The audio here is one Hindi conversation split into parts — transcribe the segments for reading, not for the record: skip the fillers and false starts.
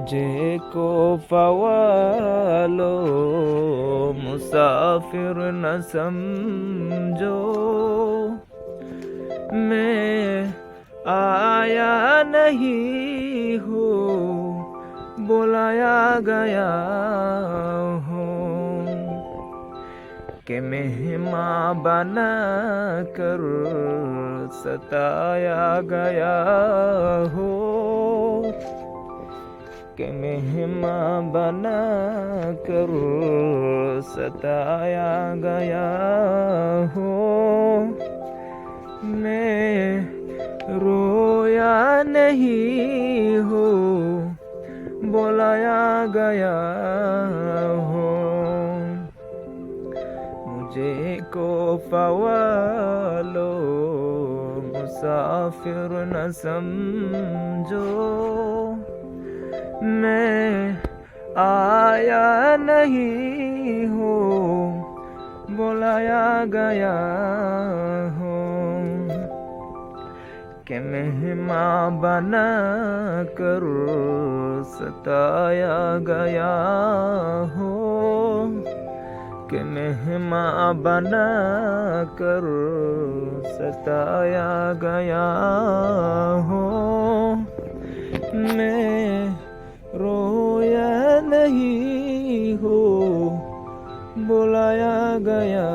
मुझे को फ़वालो मुसाफिर न समझो, मैं आया नहीं हूँ बुलाया गया हूँ, कि मेहमान बना कर सताया गया हो, कि मेहमान बना कर सताया गया हो। मैं रोया नहीं हूँ बुलाया गया हो, मुझे को फ़वालो मुसाफिर न समझो, मैं आया नहीं हूँ बुलाया गया हूँ, कि मेहमान बना कर सताया गया हो, कि मेहमान बना कर सताया गया हो। मैं रोया नहीं हूँ बुलाया गया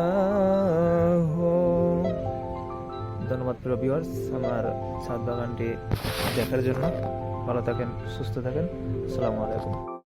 हो। ধন্যবাদ প্রিয় ভিউয়ার্স আমার ছাদ বাগানটি দেখার জন্য। ভালো থাকেন, সুস্থ থাকেন। আসসালামু আলাইকুম।